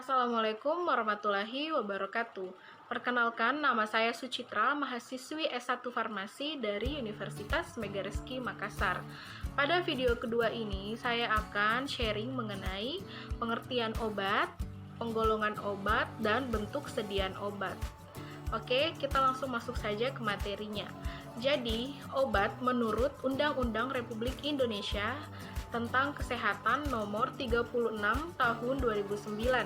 Assalamualaikum warahmatullahi wabarakatuh. Perkenalkan, nama saya Sucitra, mahasiswi S1 Farmasi dari Universitas Megarizky Makassar. Pada video kedua ini, saya akan sharing mengenai pengertian obat, penggolongan obat, dan bentuk sediaan obat. Oke, kita langsung masuk saja ke materinya. Jadi, obat menurut Undang-Undang Republik Indonesia tentang Kesehatan Nomor 36 Tahun 2009.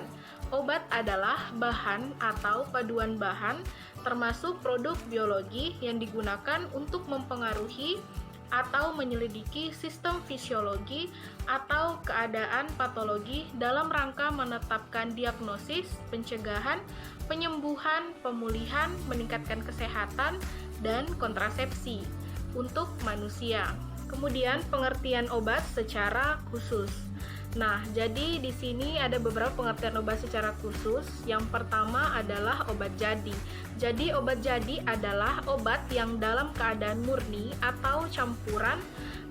Obat adalah bahan atau paduan bahan termasuk produk biologi yang digunakan untuk mempengaruhi atau menyelidiki sistem fisiologi atau keadaan patologi dalam rangka menetapkan diagnosis, pencegahan, penyembuhan, pemulihan, meningkatkan kesehatan, dan kontrasepsi untuk manusia. Kemudian pengertian obat secara khusus. Nah, jadi di sini ada beberapa pengertian obat secara khusus. Yang pertama adalah obat jadi. Jadi obat jadi adalah obat yang dalam keadaan murni atau campuran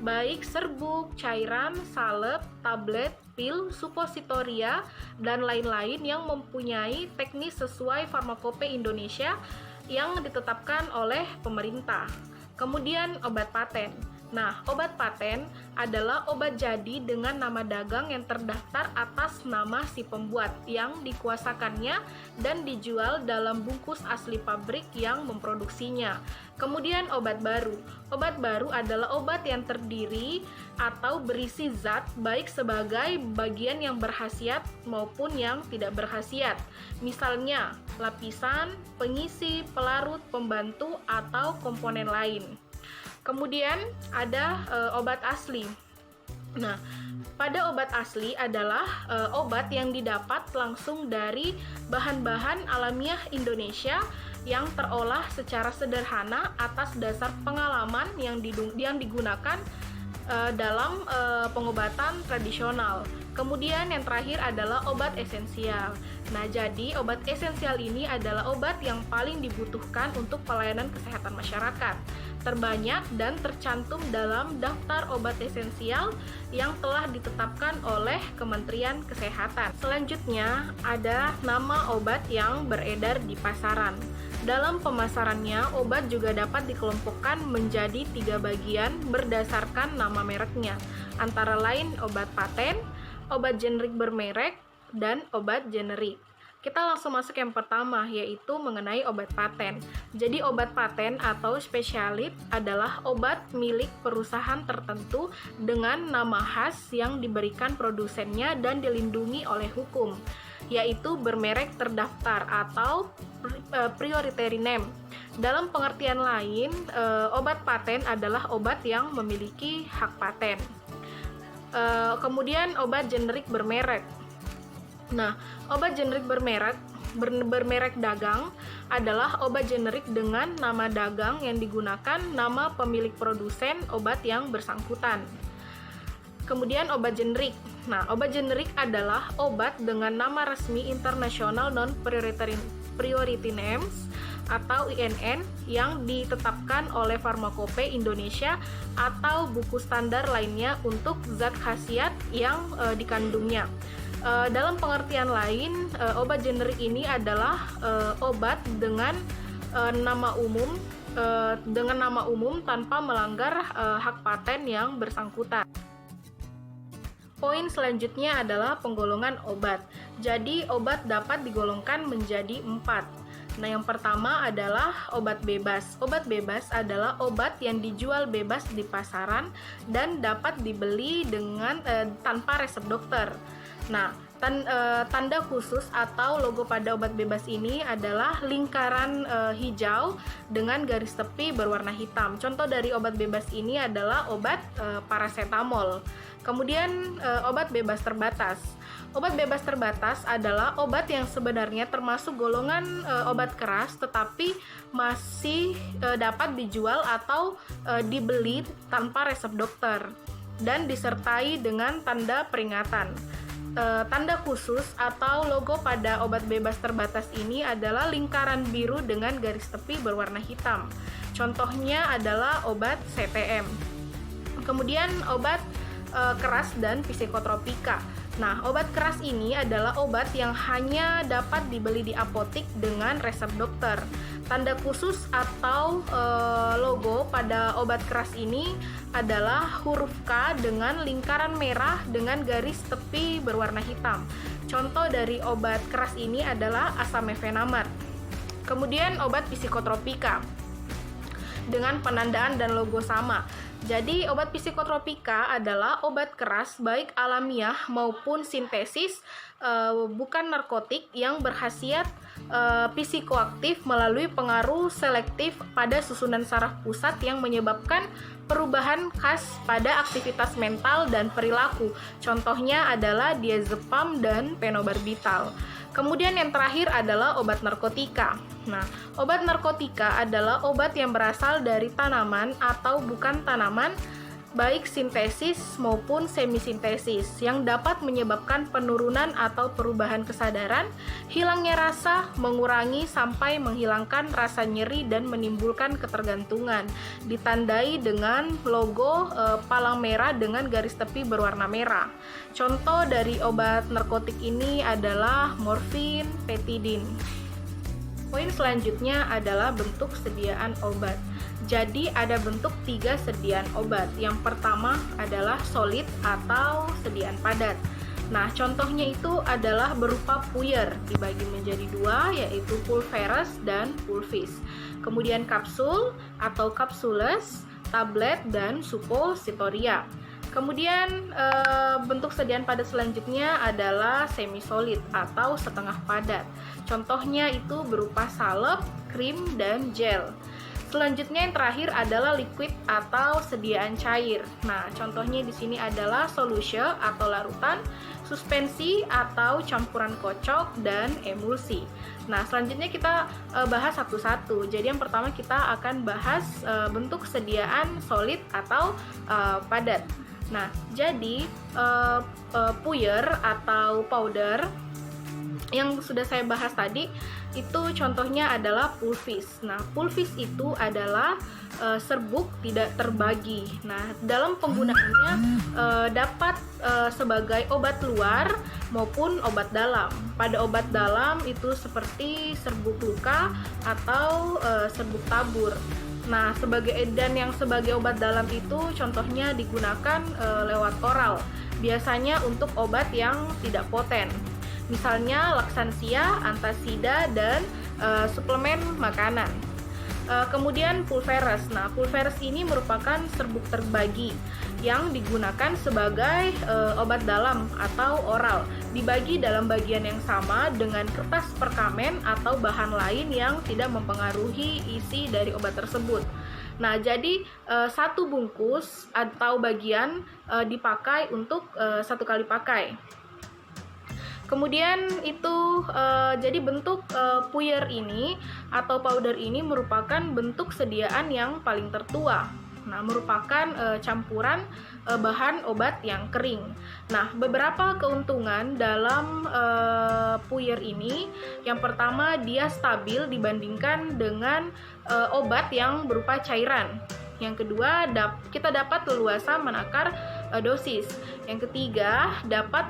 baik serbuk, cairan, salep, tablet, pil, supositoria, dan lain-lain yang mempunyai teknis sesuai Farmakope Indonesia yang ditetapkan oleh pemerintah. Kemudian obat paten. Nah, obat paten adalah obat jadi dengan nama dagang yang terdaftar atas nama si pembuat yang dikuasakannya dan dijual dalam bungkus asli pabrik yang memproduksinya. Kemudian obat baru. Obat baru adalah obat yang terdiri atau berisi zat baik sebagai bagian yang berkhasiat maupun yang tidak berkhasiat. Misalnya, lapisan, pengisi, pelarut, pembantu, atau komponen lain. Kemudian ada obat asli. Nah, pada obat asli adalah obat yang didapat langsung dari bahan-bahan alamiah Indonesia yang terolah secara sederhana atas dasar pengalaman yang digunakan dalam pengobatan tradisional. Kemudian yang terakhir adalah obat esensial. Nah, jadi obat esensial ini adalah obat yang paling dibutuhkan untuk pelayanan kesehatan masyarakat, terbanyak dan tercantum dalam daftar obat esensial yang telah ditetapkan oleh Kementerian Kesehatan. Selanjutnya, ada nama obat yang beredar di pasaran. Dalam pemasarannya, obat juga dapat dikelompokkan menjadi 3 bagian berdasarkan nama mereknya, antara lain obat paten, obat generik bermerek, dan obat generik. Kita langsung masuk yang pertama, yaitu mengenai obat paten. Jadi obat paten atau spesialit adalah obat milik perusahaan tertentu dengan nama khas yang diberikan produsennya dan dilindungi oleh hukum, yaitu bermerek terdaftar atau priority name. Dalam pengertian lain, obat paten adalah obat yang memiliki hak paten. Kemudian obat generik bermerek. Nah, obat generik bermerek dagang adalah obat generik dengan nama dagang yang digunakan nama pemilik produsen obat yang bersangkutan. Kemudian obat generik. Nah, obat generik adalah obat dengan nama resmi internasional non-priority names atau INN yang ditetapkan oleh Farmakope Indonesia atau buku standar lainnya untuk zat khasiat yang dikandungnya. Dalam pengertian lain, obat generik ini adalah obat dengan nama umum tanpa melanggar hak paten yang bersangkutan. Poin selanjutnya adalah penggolongan obat. Jadi, obat dapat digolongkan menjadi 4. Nah, yang pertama adalah obat bebas. Obat bebas adalah obat yang dijual bebas di pasaran dan dapat dibeli dengan tanpa resep dokter. Nah, tanda khusus atau logo pada obat bebas ini adalah lingkaran hijau dengan garis tepi berwarna hitam. Contoh dari obat bebas ini adalah obat paracetamol. Kemudian obat bebas terbatas. Obat bebas terbatas adalah obat yang sebenarnya termasuk golongan obat keras tetapi masih dapat dijual atau dibeli tanpa resep dokter dan disertai dengan tanda peringatan. Tanda khusus atau logo pada obat bebas terbatas ini adalah lingkaran biru dengan garis tepi berwarna hitam. Contohnya adalah obat CTM. Kemudian obat keras dan psikotropika. Nah, obat keras ini adalah obat yang hanya dapat dibeli di apotik dengan resep dokter. Tanda khusus atau logo pada obat keras ini adalah huruf K dengan lingkaran merah dengan garis tepi berwarna hitam. Contoh dari obat keras ini adalah asamefenamat. Kemudian obat psikotropika dengan penandaan dan logo sama. Jadi obat psikotropika adalah obat keras baik alamiah maupun sintesis, bukan narkotik yang berkhasiat psikoaktif melalui pengaruh selektif pada susunan saraf pusat yang menyebabkan perubahan khas pada aktivitas mental dan perilaku. Contohnya adalah diazepam dan phenobarbital. Kemudian yang terakhir adalah obat narkotika. Nah, obat narkotika adalah obat yang berasal dari tanaman atau bukan tanaman, baik sintesis maupun semisintesis, yang dapat menyebabkan penurunan atau perubahan kesadaran, hilangnya rasa, mengurangi sampai menghilangkan rasa nyeri dan menimbulkan ketergantungan. Ditandai dengan logo palang merah dengan garis tepi berwarna merah. Contoh dari obat narkotik ini adalah morfin, petidin. Poin selanjutnya adalah bentuk sediaan obat. Jadi ada bentuk 3 sediaan obat. Yang pertama adalah solid atau sediaan padat. Nah, contohnya itu adalah berupa puyer, dibagi menjadi 2, yaitu pulveris dan pulvis. Kemudian kapsul atau kapsules, tablet, dan suppositoria. Kemudian bentuk sediaan padat selanjutnya adalah semi-solid atau setengah padat. Contohnya itu berupa salep, krim, dan gel. Selanjutnya yang terakhir adalah liquid atau sediaan cair. Nah, contohnya di sini adalah solution atau larutan, suspensi atau campuran kocok, dan emulsi. Nah, selanjutnya kita bahas satu-satu. Jadi yang pertama kita akan bahas bentuk sediaan solid atau padat. Nah, jadi puyer atau powder yang sudah saya bahas tadi itu contohnya adalah pulvis. Nah, pulvis itu adalah serbuk tidak terbagi. Nah, dalam penggunaannya dapat sebagai obat luar maupun obat dalam. Pada obat dalam itu seperti serbuk luka atau serbuk tabur. Nah, sebagai obat dalam itu contohnya digunakan lewat oral. Biasanya untuk obat yang tidak poten. Misalnya laksansia, antasida, dan suplemen makanan. Kemudian pulveris. Nah, pulveris ini merupakan serbuk terbagi yang digunakan sebagai obat dalam atau oral. Dibagi dalam bagian yang sama dengan kertas perkamen atau bahan lain yang tidak mempengaruhi isi dari obat tersebut. Nah, jadi satu bungkus atau bagian dipakai untuk satu kali pakai. Kemudian itu jadi bentuk puyer ini atau powder ini merupakan bentuk sediaan yang paling tertua. Nah, merupakan campuran bahan obat yang kering. Nah, beberapa keuntungan dalam puyer ini. Yang pertama, dia stabil dibandingkan dengan obat yang berupa cairan. Yang kedua, kita dapat leluasa menakar dosis. Yang ketiga, dapat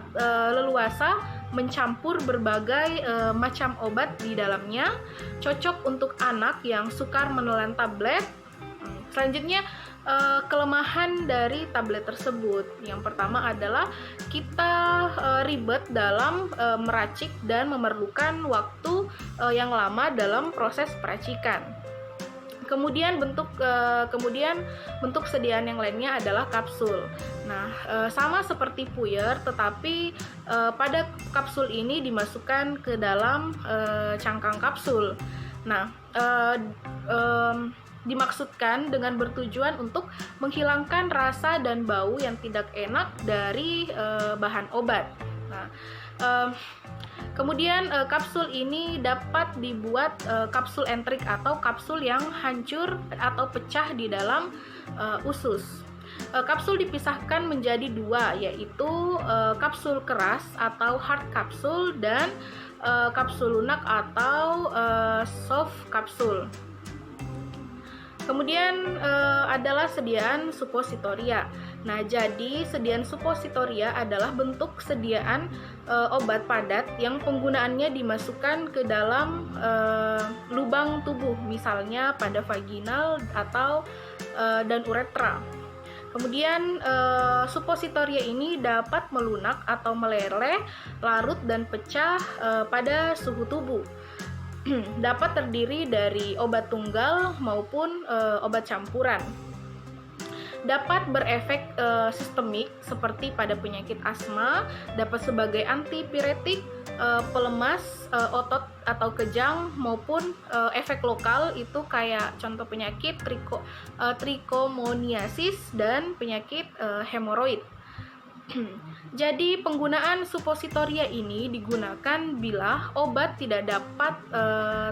leluasa mencampur berbagai macam obat di dalamnya. Cocok untuk anak yang sukar menelan tablet. Selanjutnya, kelemahan dari tablet tersebut. Yang pertama adalah kita ribet dalam meracik dan memerlukan waktu yang lama dalam proses peracikan. Kemudian bentuk sediaan yang lainnya adalah kapsul. Nah, sama seperti puyer, tetapi pada kapsul ini dimasukkan ke dalam cangkang kapsul. Nah, dimaksudkan dengan bertujuan untuk menghilangkan rasa dan bau yang tidak enak dari bahan obat. Nah, kemudian kapsul ini dapat dibuat kapsul entrik atau kapsul yang hancur atau pecah di dalam usus. Kapsul dipisahkan menjadi 2, yaitu kapsul keras atau hard kapsul dan kapsul lunak atau soft kapsul. Kemudian adalah sediaan suppositoria. Nah, jadi sediaan suppositoria adalah bentuk sediaan obat padat yang penggunaannya dimasukkan ke dalam lubang tubuh, misalnya pada vaginal atau dan uretra. Kemudian suppositoria ini dapat melunak atau meleleh, larut dan pecah pada suhu tubuh. Dapat terdiri dari obat tunggal maupun obat campuran. Dapat berefek sistemik seperti pada penyakit asma, dapat sebagai antipiretik, pelemas otot atau kejang, maupun efek lokal itu kayak contoh penyakit trichomoniasis dan penyakit hemoroid. Jadi penggunaan suppositoria ini digunakan bila obat tidak dapat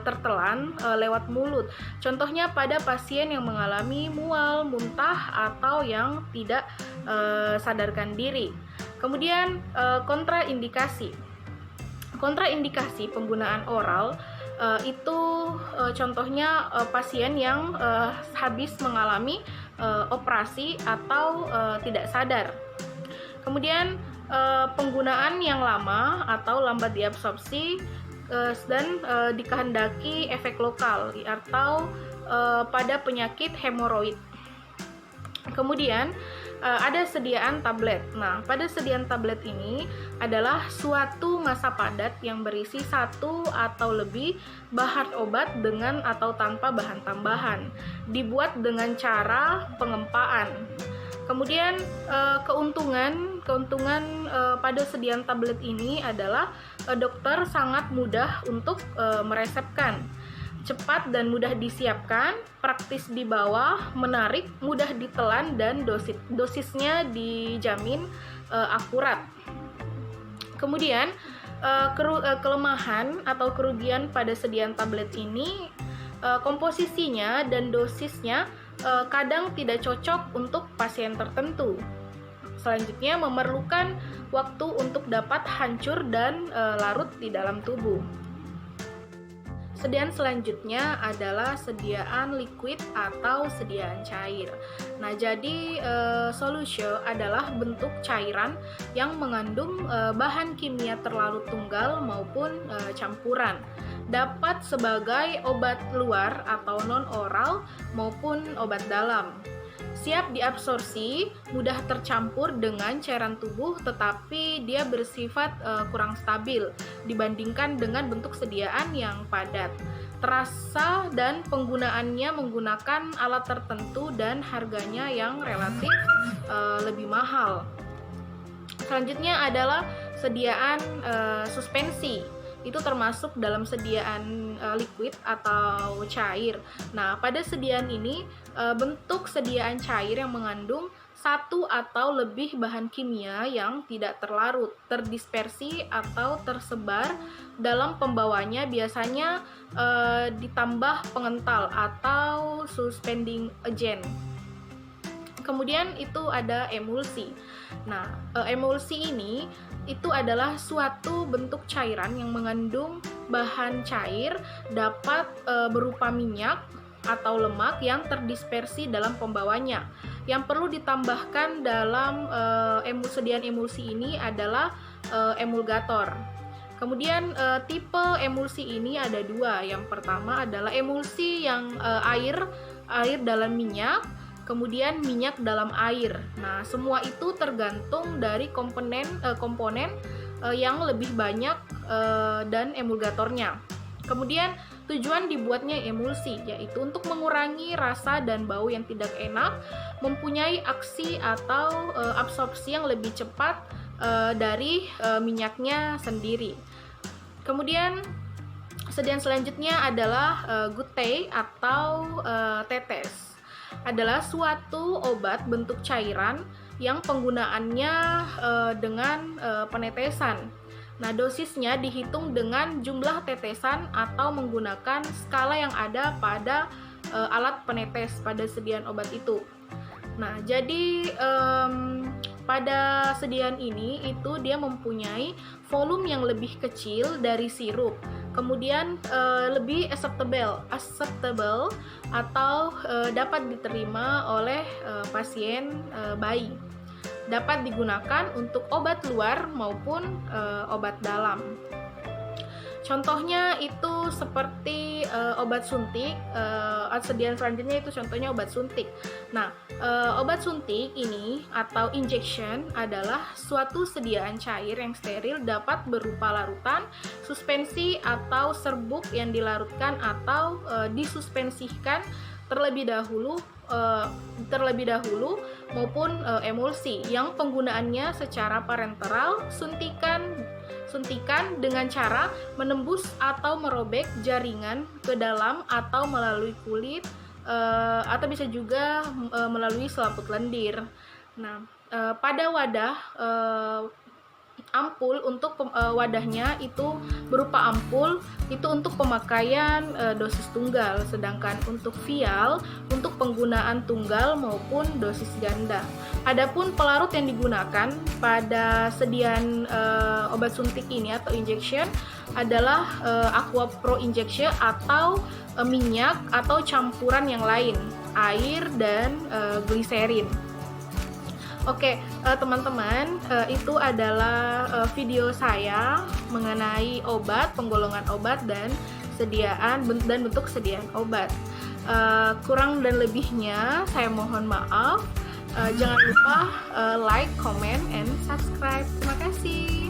tertelan lewat mulut. Contohnya pada pasien yang mengalami mual, muntah, atau yang tidak sadarkan diri. Kemudian kontraindikasi. Kontraindikasi penggunaan oral itu contohnya pasien yang habis mengalami operasi atau tidak sadar. Kemudian penggunaan yang lama atau lambat diabsorpsi dan dikehendaki efek lokal atau pada penyakit hemoroid. Kemudian ada sediaan tablet. Nah, pada sediaan tablet ini adalah suatu massa padat yang berisi satu atau lebih bahan obat dengan atau tanpa bahan tambahan, dibuat dengan cara pengempaan. Kemudian keuntungan pada sediaan tablet ini adalah dokter sangat mudah untuk meresepkan, cepat dan mudah disiapkan, praktis dibawa, menarik, mudah ditelan, dan dosisnya dijamin akurat. Kemudian kelemahan atau kerugian pada sediaan tablet ini, komposisinya dan dosisnya kadang tidak cocok untuk pasien tertentu. Selanjutnya, memerlukan waktu untuk dapat hancur dan larut di dalam tubuh. Sediaan selanjutnya adalah sediaan liquid atau sediaan cair. Nah, jadi solution adalah bentuk cairan yang mengandung bahan kimia terlarut tunggal maupun campuran. Dapat sebagai obat luar atau non-oral maupun obat dalam. Siap diabsorpsi, mudah tercampur dengan cairan tubuh, tetapi dia bersifat kurang stabil dibandingkan dengan bentuk sediaan yang padat. Terasa dan penggunaannya menggunakan alat tertentu dan harganya yang relatif lebih mahal. Selanjutnya adalah sediaan suspensi. Itu termasuk dalam sediaan liquid atau cair. Nah, pada sediaan ini bentuk sediaan cair yang mengandung satu atau lebih bahan kimia yang tidak terlarut, terdispersi atau tersebar dalam pembawanya, biasanya ditambah pengental atau suspending agent. Kemudian itu ada emulsi. Nah, emulsi ini itu adalah suatu bentuk cairan yang mengandung bahan cair, dapat berupa minyak atau lemak yang terdispersi dalam pembawanya. Yang perlu ditambahkan dalam sediaan emulsi ini adalah emulgator. Kemudian tipe emulsi ini ada dua. Yang pertama adalah emulsi yang air dalam minyak, kemudian minyak dalam air. Nah, semua itu tergantung dari komponen yang lebih banyak dan emulgatornya. Kemudian tujuan dibuatnya emulsi, yaitu untuk mengurangi rasa dan bau yang tidak enak, mempunyai aksi atau absorpsi yang lebih cepat dari minyaknya sendiri. Kemudian sediaan selanjutnya adalah goutte atau tetes. Adalah suatu obat bentuk cairan yang penggunaannya dengan penetesan. Nah, dosisnya dihitung dengan jumlah tetesan atau menggunakan skala yang ada pada alat penetes pada sediaan obat itu. Nah, jadi pada sediaan ini itu dia mempunyai volume yang lebih kecil dari sirup. Kemudian lebih acceptable atau dapat diterima oleh pasien bayi. dapat digunakan untuk obat luar maupun obat dalam. Contohnya itu seperti obat suntik, sediaan selanjutnya itu contohnya obat suntik. Nah, obat suntik ini atau injection adalah suatu sediaan cair yang steril, dapat berupa larutan, suspensi atau serbuk yang dilarutkan atau disuspensikan terlebih dahulu maupun emulsi yang penggunaannya secara parenteral, suntikan dengan cara menembus atau merobek jaringan ke dalam atau melalui kulit, atau bisa juga melalui selaput lendir. Nah, pada wadah ampul untuk wadahnya itu berupa ampul itu untuk pemakaian dosis tunggal, sedangkan untuk vial untuk penggunaan tunggal maupun dosis ganda. Adapun pelarut yang digunakan pada sediaan obat suntik ini atau injection adalah aqua pro injection atau minyak atau campuran yang lain, air dan gliserin. Oke, teman-teman, itu adalah video saya mengenai obat, penggolongan obat dan bentuk sediaan obat. Kurang dan lebihnya saya mohon maaf. Jangan lupa like, comment, and subscribe. Terima kasih.